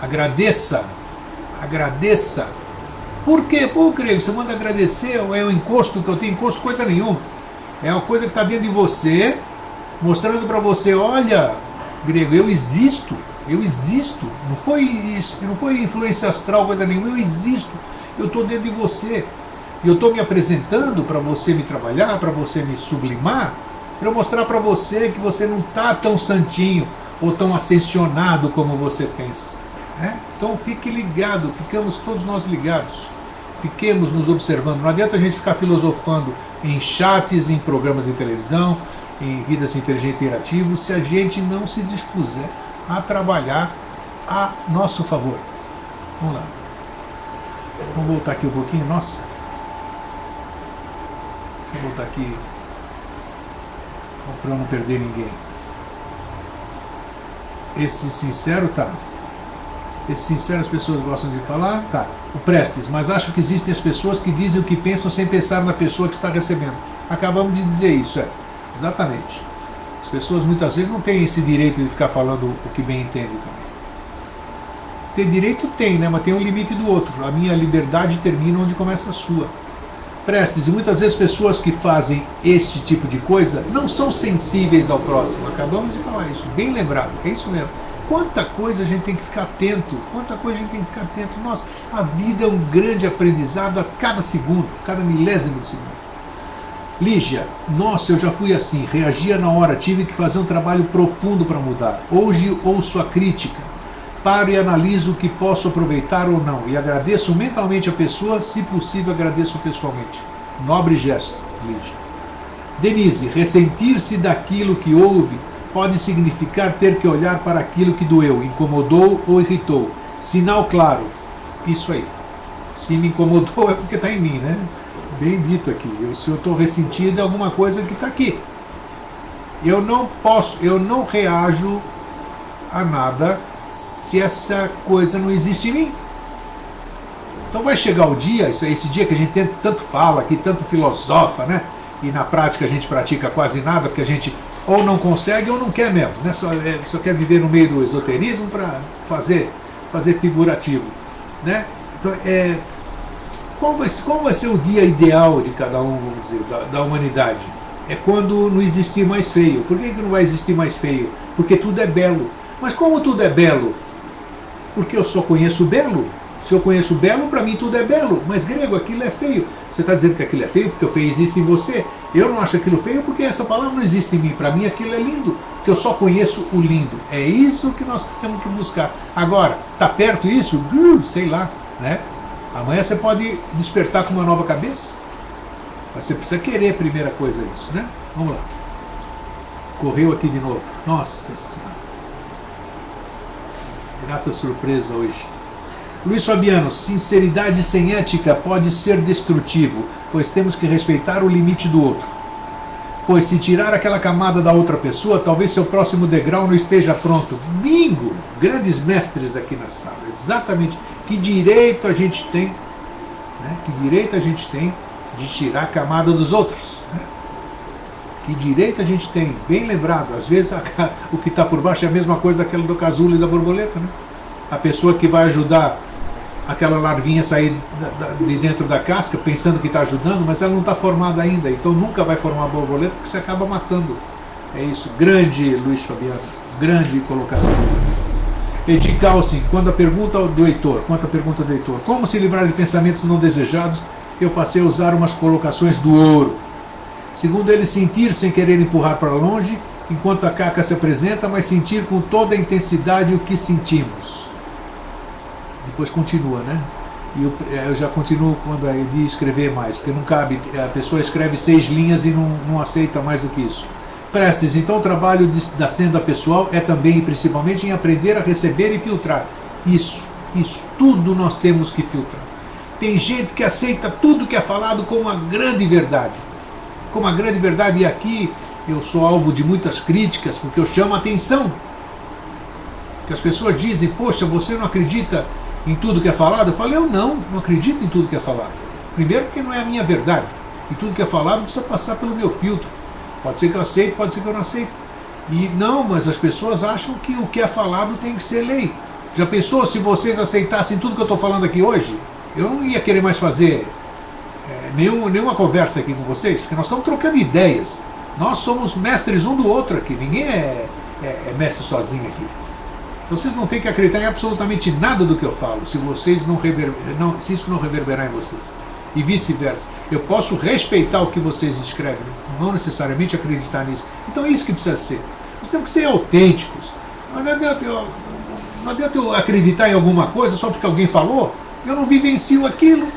agradeça. Por quê? Pô, Grego, você manda agradecer, é o encosto que eu tenho, encosto coisa nenhuma. É uma coisa que está dentro de você, mostrando para você, olha, Grego, eu existo. Não foi influência astral, coisa nenhuma, eu existo. Eu estou dentro de você. E eu estou me apresentando para você me trabalhar, para você me sublimar, para eu mostrar para você que você não está tão santinho ou tão ascensionado como você pensa. Né? Então fique ligado, ficamos todos nós ligados. Fiquemos nos observando. Não adianta a gente ficar filosofando em chats, em programas de televisão, em vidas inteligentes e interativos, se a gente não se dispuser a trabalhar a nosso favor. Vamos lá. Vamos voltar aqui um pouquinho. Nossa. Vou voltar aqui para não perder ninguém. Esse sincero, tá. Esse sincero as pessoas gostam de falar, tá. O Prestes, mas acho que existem as pessoas que dizem o que pensam sem pensar na pessoa que está recebendo. Acabamos de dizer isso, exatamente. As pessoas muitas vezes não têm esse direito de ficar falando o que bem entendem também. Ter direito tem, né? Mas tem um limite do outro. A minha liberdade termina onde começa a sua. Prestes, e muitas vezes pessoas que fazem este tipo de coisa não são sensíveis ao próximo. Acabamos de falar isso, bem lembrado, é isso mesmo. Quanta coisa a gente tem que ficar atento, quanta coisa a gente tem que ficar atento. Nossa, a vida é um grande aprendizado a cada segundo, cada milésimo de segundo. Lígia, nossa, eu já fui assim, reagia na hora, tive que fazer um trabalho profundo para mudar. Hoje ouço a crítica, paro e analiso o que posso aproveitar ou não, e agradeço mentalmente a pessoa, se possível agradeço pessoalmente. Nobre gesto, Lígia. Denise, ressentir-se daquilo que houve pode significar ter que olhar para aquilo que doeu, incomodou ou irritou. Sinal claro, isso aí. Se me incomodou é porque está em mim, né? Bem dito aqui. Se eu estou ressentido é alguma coisa que está aqui. Eu não reajo a nada se essa coisa não existe em mim. Então vai chegar o dia, esse dia que a gente tanto fala aqui, tanto filosofa, né? E na prática a gente pratica quase nada, porque a gente ou não consegue ou não quer mesmo, né? Só quer viver no meio do esoterismo para fazer figurativo, né? Então, qual vai ser o dia ideal de cada um, vamos dizer, da humanidade? É quando não existir mais feio. Por que não vai existir mais feio? Porque tudo é belo. Mas como tudo é belo? Porque eu só conheço o belo. Se eu conheço o belo, para mim tudo é belo. Mas grego, aquilo é feio. Você está dizendo que aquilo é feio porque o feio existe em você? Eu não acho aquilo feio porque essa palavra não existe em mim. Para mim aquilo é lindo, porque eu só conheço o lindo. É isso que nós temos que buscar. Agora, está perto isso? Sei lá, né? Amanhã você pode despertar com uma nova cabeça. Mas você precisa querer, primeira coisa, isso, né? Vamos lá. Correu aqui de novo. Nossa Senhora. Grata surpresa hoje. Luiz Fabiano, sinceridade sem ética pode ser destrutivo, pois temos que respeitar o limite do outro. Pois se tirar aquela camada da outra pessoa, talvez seu próximo degrau não esteja pronto. Bingo! Grandes mestres aqui na sala. Exatamente. Que direito a gente tem, né? Que direito a gente tem de tirar a camada dos outros, né? Que direito a gente tem, bem lembrado. Às vezes o que está por baixo é a mesma coisa daquela do casulo e da borboleta, né? A pessoa que vai ajudar aquela larvinha a sair de dentro da casca, pensando que está ajudando, mas ela não está formada ainda, então nunca vai formar a borboleta porque você acaba matando. É isso. Grande, Luiz Fabiano, grande colocação. Edi Calcin, quanto à pergunta do Heitor, como se livrar de pensamentos não desejados, eu passei a usar umas colocações do ouro. Segundo ele, sentir sem querer empurrar para longe, enquanto a caca se apresenta, mas sentir com toda a intensidade o que sentimos. Depois continua, né? E eu já continuo quando a Edi escrever mais, porque não cabe, a pessoa escreve 6 linhas e não aceita mais do que isso. Prestes, então o trabalho da senda pessoal é também e principalmente em aprender a receber e filtrar. Isso, tudo nós temos que filtrar. Tem gente que aceita tudo que é falado como uma grande verdade. Como uma grande verdade, e aqui eu sou alvo de muitas críticas, porque eu chamo a atenção. Que as pessoas dizem, poxa, você não acredita em tudo que é falado? Eu falei, eu não acredito em tudo que é falado. Primeiro porque não é a minha verdade. E tudo que é falado precisa passar pelo meu filtro. Pode ser que eu aceite, pode ser que eu não aceite. E não, mas as pessoas acham que o que é falado tem que ser lei. Já pensou se vocês aceitassem tudo que eu estou falando aqui hoje? Eu não ia querer mais fazer nenhuma conversa aqui com vocês, porque nós estamos trocando ideias. Nós somos mestres um do outro aqui. Ninguém é mestre sozinho aqui. Então vocês não têm que acreditar em absolutamente nada do que eu falo, se isso não reverberar em vocês. E vice-versa. Eu posso respeitar o que vocês escrevem, não necessariamente acreditar nisso. Então é isso que precisa ser. Nós temos que ser autênticos. Não adianta eu acreditar em alguma coisa só porque alguém falou. Eu não vivencio aquilo.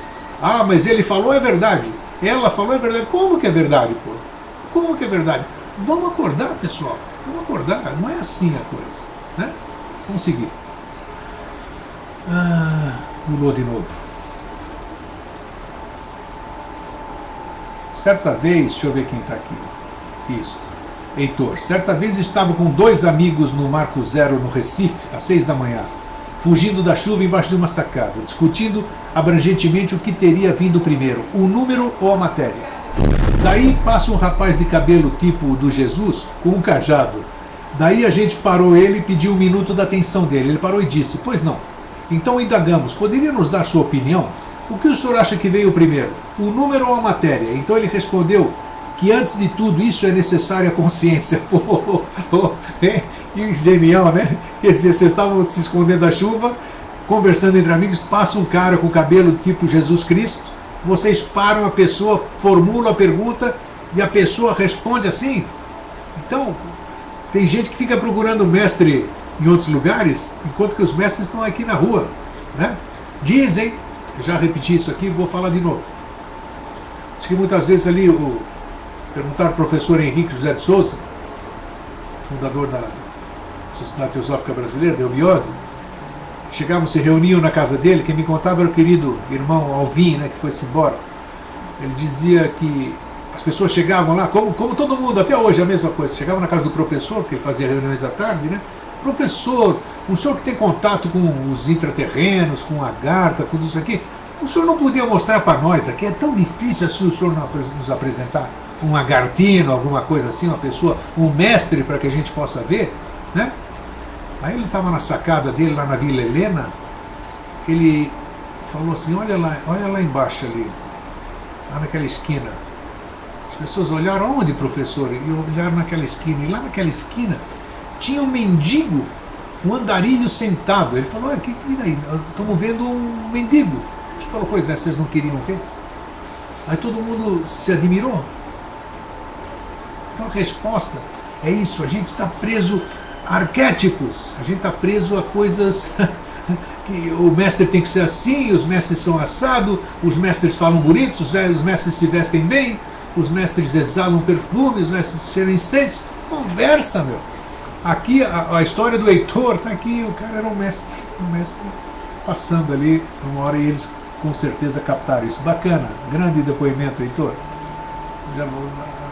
Ah, mas ele falou é verdade. Ela falou é verdade. Como que é verdade, pô? Como que é verdade? Vamos acordar, pessoal. Vamos acordar. Não é assim a coisa, né? Vamos seguir. Pulou de novo. Certa vez, deixa eu ver quem está aqui. Isso. Heitor. Certa vez estava com 2 amigos no Marco Zero no Recife, às 6 da manhã, fugindo da chuva embaixo de uma sacada, discutindo abrangentemente o que teria vindo primeiro, o número ou a matéria. Daí passa um rapaz de cabelo tipo do Jesus com um cajado. Daí a gente parou ele e pediu 1 minuto da atenção dele. Ele parou e disse: pois não. Então indagamos: poderia nos dar sua opinião? O que o senhor acha que veio primeiro, o número ou a matéria? Então ele respondeu que antes de tudo isso é necessária a consciência. Que genial, né? Quer dizer, vocês estavam se escondendo da chuva, conversando entre amigos, passa um cara com cabelo tipo Jesus Cristo, vocês param a pessoa, formulam a pergunta e a pessoa responde assim. Então, tem gente que fica procurando mestre em outros lugares, enquanto que os mestres estão aqui na rua, né? Dizem, já repeti isso aqui, vou falar de novo. Acho que muitas vezes ali perguntaram ao professor Henrique José de Souza, fundador da Sociedade Teosófica Brasileira, da Eubiose, chegavam, se reuniam na casa dele. Quem me contava era o querido irmão Alvin, né, que foi-se embora. Ele dizia que as pessoas chegavam lá, como todo mundo, até hoje é a mesma coisa, chegavam na casa do professor, que ele fazia reuniões à tarde, né? Professor, o senhor que tem contato com os intraterrenos, com a Agartha, com isso aqui, o senhor não podia mostrar para nós aqui? É tão difícil assim o senhor nos apresentar um agartino, alguma coisa assim, uma pessoa, um mestre, para que a gente possa ver, né? Aí ele estava na sacada dele, lá na Vila Helena, ele falou assim: olha lá embaixo ali, lá naquela esquina. As pessoas olharam: onde, professor? E olharam naquela esquina, e lá naquela esquina tinha um mendigo, um andarilho sentado. Ele falou: que daí? Estamos vendo um mendigo. Ele falou: pois é, vocês não queriam ver? Aí todo mundo se admirou. Então a resposta é isso: a gente está preso a arquétipos, a gente está preso a coisas que o mestre tem que ser assim, os mestres são assado, os mestres falam bonitos, os mestres se vestem bem, os mestres exalam perfume, os mestres cheiram incenso. Conversa, meu. Aqui a história do Heitor está aqui, o cara era um mestre passando ali uma hora, e eles com certeza captaram isso. Bacana, grande depoimento, Heitor.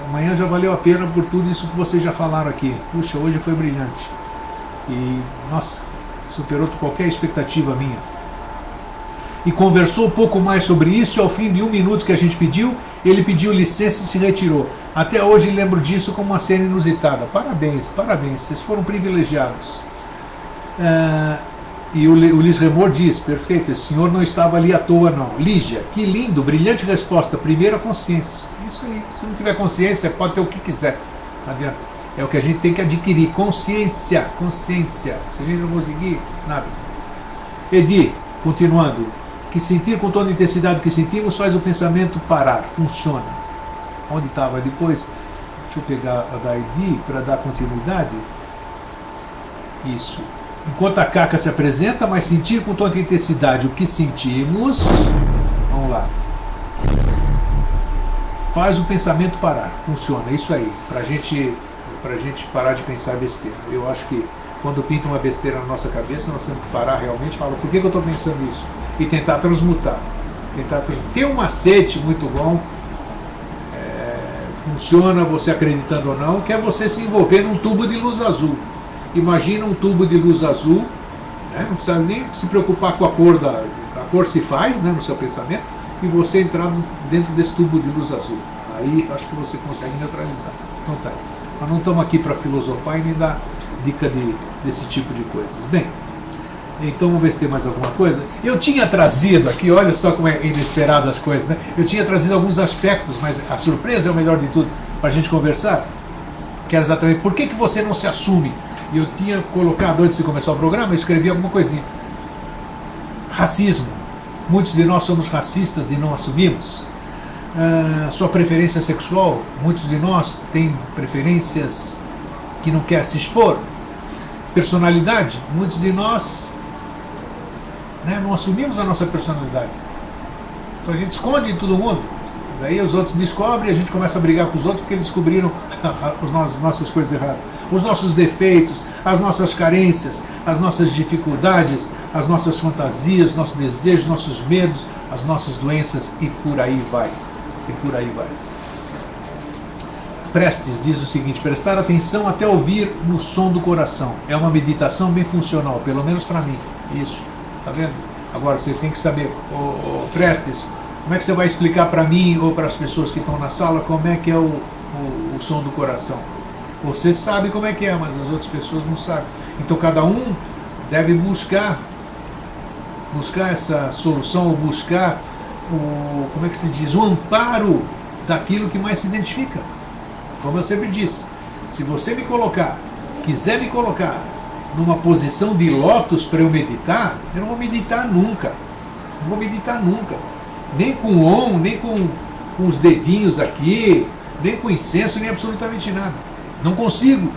Amanhã já valeu a pena por tudo isso que vocês já falaram aqui. Puxa, hoje foi brilhante. E, nossa, superou qualquer expectativa minha. E conversou um pouco mais sobre isso, e ao fim de 1 minuto que a gente pediu, ele pediu licença e se retirou. Até hoje lembro disso como uma cena inusitada. Parabéns, parabéns, vocês foram privilegiados. E o Luiz Remor diz: perfeito, esse senhor não estava ali à toa não. Lígia, que lindo, brilhante resposta. Primeiro a consciência. Isso aí, se não tiver consciência, pode ter o que quiser. Não adianta. É o que a gente tem que adquirir, consciência. Se a gente não conseguir, nada. Edi, continuando: que sentir com toda a intensidade que sentimos faz o pensamento parar, funciona. Onde estava depois? Deixa eu pegar a da Edi para dar continuidade. Isso. Enquanto a caca se apresenta, mas sentir com toda a intensidade o que sentimos, vamos lá, faz o pensamento parar, funciona, isso aí, pra gente parar de pensar besteira. Eu acho que quando pinta uma besteira na nossa cabeça, nós temos que parar realmente e falar: por que eu estou pensando isso? E tentar transmutar. Tem um macete muito bom, funciona, você acreditando ou não, que é você se envolver num tubo de luz azul. Imagina um tubo de luz azul, né? Não precisa nem se preocupar com a cor, a cor se faz, né, no seu pensamento, e você entrar dentro desse tubo de luz azul. Aí acho que você consegue neutralizar. Então tá. Nós não estamos aqui para filosofar e nem dar dica desse tipo de coisas. Bem, então vamos ver se tem mais alguma coisa. Eu tinha trazido aqui, olha só como é inesperado as coisas, né? Eu tinha trazido alguns aspectos, mas a surpresa é o melhor de tudo para a gente conversar, que era exatamente: por que você não se assume? E eu tinha colocado, antes de começar o programa, eu escrevi alguma coisinha. Racismo. Muitos de nós somos racistas e não assumimos. Sua preferência sexual. Muitos de nós têm preferências que não quer se expor. Personalidade. Muitos de nós, né, não assumimos a nossa personalidade. Então a gente esconde de todo mundo. Mas aí os outros descobrem e a gente começa a brigar com os outros porque eles descobriram as nossas coisas erradas. Os nossos defeitos, as nossas carências, as nossas dificuldades, as nossas fantasias, nossos desejos, nossos medos, as nossas doenças e por aí vai. E por aí vai. Prestes diz o seguinte: prestar atenção até ouvir no som do coração. É uma meditação bem funcional, pelo menos para mim. Isso, tá vendo? Agora você tem que saber, Prestes, como é que você vai explicar para mim ou para as pessoas que estão na sala como é que é o som do coração? Você sabe como é que é, mas as outras pessoas não sabem. Então cada um deve buscar essa solução, ou buscar como é que se diz, o amparo daquilo que mais se identifica. Como eu sempre disse, se você quiser me colocar numa posição de lótus para eu meditar, eu não vou meditar nunca. Não vou meditar nunca. Nem com on, nem com os dedinhos aqui, nem com incenso, nem absolutamente nada. Não consigo.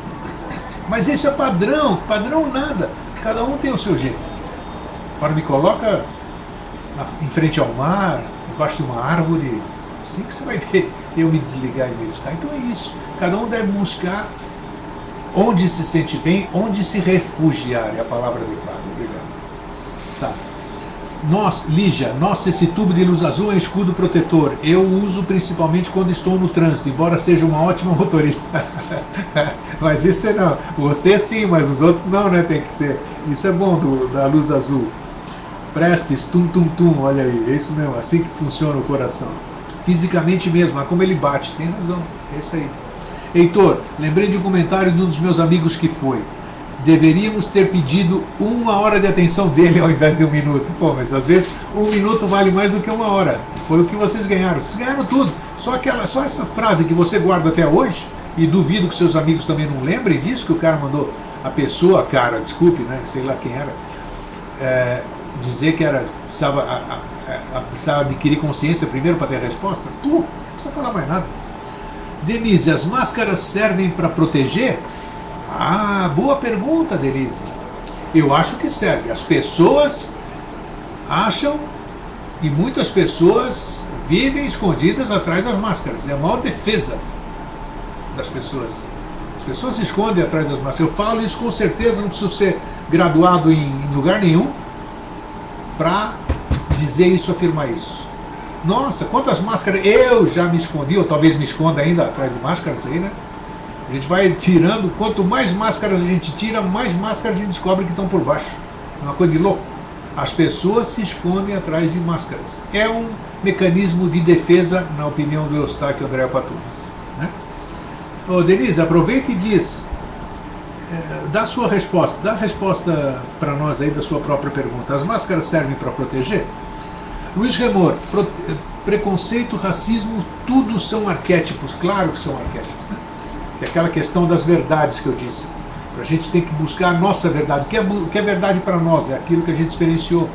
Mas isso é padrão nada. Cada um tem o seu jeito. Agora me coloca em frente ao mar, embaixo de uma árvore, assim que você vai ver eu me desligar e meditar. Então é isso. Cada um deve buscar onde se sente bem, onde se refugiar, é a palavra adequada. Obrigado. Tá. Lígia, esse tubo de luz azul é um escudo protetor. Eu uso principalmente quando estou no trânsito, embora seja uma ótima motorista. Mas isso é não. Você sim, mas os outros não, né? Tem que ser. Isso é bom da luz azul. Prestes, tum, olha aí, é isso mesmo, assim que funciona o coração. Fisicamente mesmo, mas como ele bate, tem razão, é isso aí. Heitor, lembrei de um comentário de um dos meus amigos que foi: deveríamos ter pedido 1 hora de atenção dele ao invés de 1 minuto. Pô, mas às vezes 1 minuto vale mais do que 1 hora. Foi o que vocês ganharam. Vocês ganharam tudo. Só essa frase que você guarda até hoje, e duvido que seus amigos também não lembrem disso, que o cara mandou, desculpe, né, sei lá quem era, dizer que precisava adquirir consciência primeiro para ter a resposta. Não precisa falar mais nada. Denise, as máscaras servem para proteger? Boa pergunta, Denise. Eu acho que serve. As pessoas acham, e muitas pessoas vivem escondidas atrás das máscaras. É a maior defesa das pessoas. As pessoas se escondem atrás das máscaras. Eu falo isso com certeza, não preciso ser graduado em lugar nenhum para dizer isso, afirmar isso. Nossa, quantas máscaras eu já me escondi, ou talvez me esconda ainda atrás de máscaras aí, né? A gente vai tirando, quanto mais máscaras a gente tira, mais máscaras a gente descobre que estão por baixo. É uma coisa de louco. As pessoas se escondem atrás de máscaras. É um mecanismo de defesa, na opinião do Eustáquio André Patunas, né? Denise, aproveita e diz, dá a resposta para nós aí da sua própria pergunta. As máscaras servem para proteger? Luiz Remor, preconceito, racismo, tudo são arquétipos. Claro que são arquétipos, né? É aquela questão das verdades que eu disse. A gente tem que buscar a nossa verdade. O que é verdade para nós? É aquilo que a gente experienciou.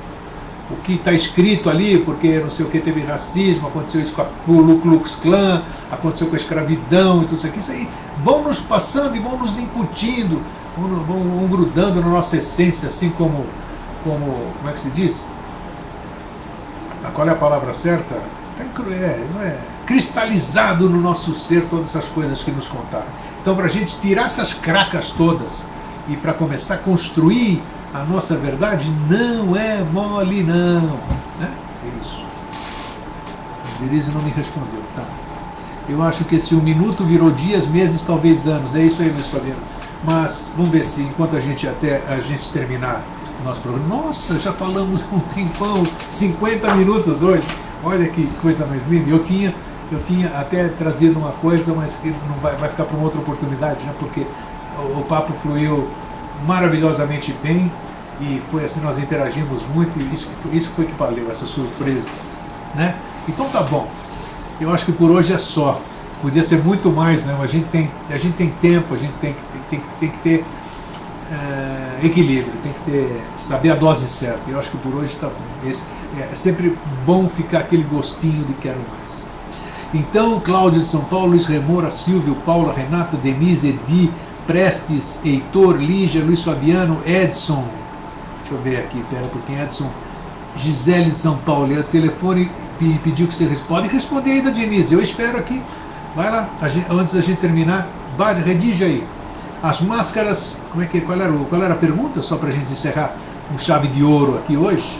O que está escrito ali, porque não sei o que teve racismo, aconteceu isso com a Ku Klux Klan, aconteceu com a escravidão e tudo isso aqui. Isso aí vão nos passando e vão nos incutindo, vão grudando na nossa essência, assim como é que se diz? Qual é a palavra certa? Não é? Cristalizado no nosso ser todas essas coisas que nos contaram. Então, para a gente tirar essas cracas todas e para começar a construir a nossa verdade, não é mole não, né? É isso. A Denise não me respondeu, tá? Eu acho que esse 1 minuto virou dias, meses, talvez anos. É isso aí, Luiz Fabiano. Mas vamos ver se enquanto a gente terminar o nosso programa. Nossa, já falamos um tempão, 50 minutos hoje. Olha que coisa mais linda. Eu tinha até trazido uma coisa, mas que não vai ficar para uma outra oportunidade, né? Porque o papo fluiu maravilhosamente bem e foi assim, nós interagimos muito, e isso foi que valeu, essa surpresa, né? Então tá bom. Eu acho que por hoje é só. Podia ser muito mais, né? Mas a gente tem tempo, a gente tem que ter equilíbrio, tem que saber a dose certa. Eu acho que por hoje está bom. É sempre bom ficar aquele gostinho de quero mais. Então, Cláudio de São Paulo, Luiz Remora, Silvio, Paula, Renata, Denise, Edi, Prestes, Heitor, Lígia, Luiz Fabiano, Edson, deixa eu ver aqui, pera um pouquinho, Edson, Gisele de São Paulo, o telefone pediu que você pode responder aí da Denise. Eu espero aqui. Vai lá, antes da gente terminar, redige aí. As máscaras, qual era a pergunta? Só para a gente encerrar com chave de ouro aqui hoje.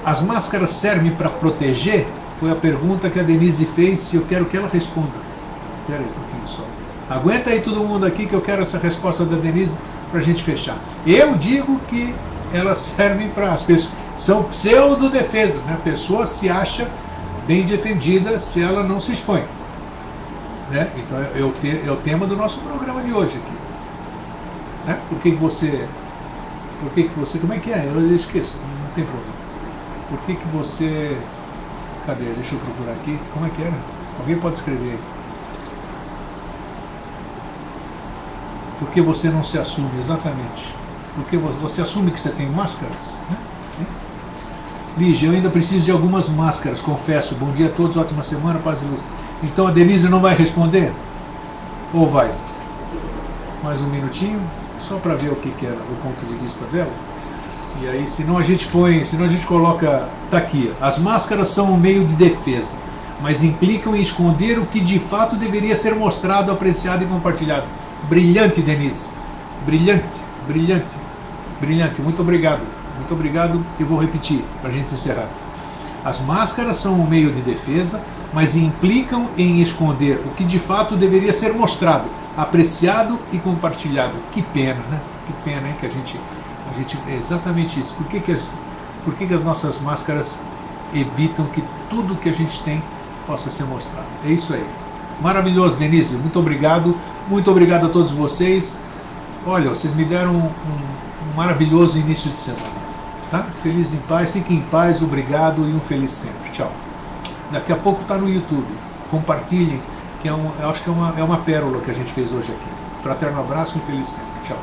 As máscaras servem para proteger? Foi a pergunta que a Denise fez e eu quero que ela responda. Espera aí um pouquinho só. Aguenta aí todo mundo aqui que eu quero essa resposta da Denise para a gente fechar. Eu digo que elas servem para as pessoas. São pseudo-defesas, né? A pessoa se bem defendida se ela não se expõe. Né? Então é o tema do nosso programa de hoje aqui. Né? Por que você. Como é que é? Eu esqueço, não tem problema. Por que você. Cadê? Deixa eu procurar aqui. Como é que era? Alguém pode escrever aí. Por que você não se assume? Exatamente. Porque você assume que você tem máscaras? Né? Lígia, eu ainda preciso de algumas máscaras, confesso. Bom dia a todos, ótima semana, paz e luz. Então a Denise não vai responder? Ou vai? Mais um minutinho, só para ver o que é o ponto de vista dela. E aí, senão a gente coloca. Tá aqui. As máscaras são um meio de defesa, mas implicam em esconder o que de fato deveria ser mostrado, apreciado e compartilhado. Brilhante, Denise. Brilhante, brilhante, brilhante. Muito obrigado. Muito obrigado. Eu vou repetir para a gente encerrar. As máscaras são um meio de defesa, mas implicam em esconder o que de fato deveria ser mostrado, apreciado e compartilhado. Que pena, né? Que pena, hein? Que a gente é exatamente isso. Por que as nossas máscaras evitam que tudo que a gente tem possa ser mostrado? É isso aí. Maravilhoso, Denise. Muito obrigado. Muito obrigado a todos vocês. Olha, vocês me deram um maravilhoso início de semana. Tá? Feliz em paz, fiquem em paz, obrigado e um feliz sempre. Tchau. Daqui a pouco está no YouTube. Compartilhem, que eu acho que é uma pérola que a gente fez hoje aqui. Fraterno abraço e um feliz sempre. Tchau.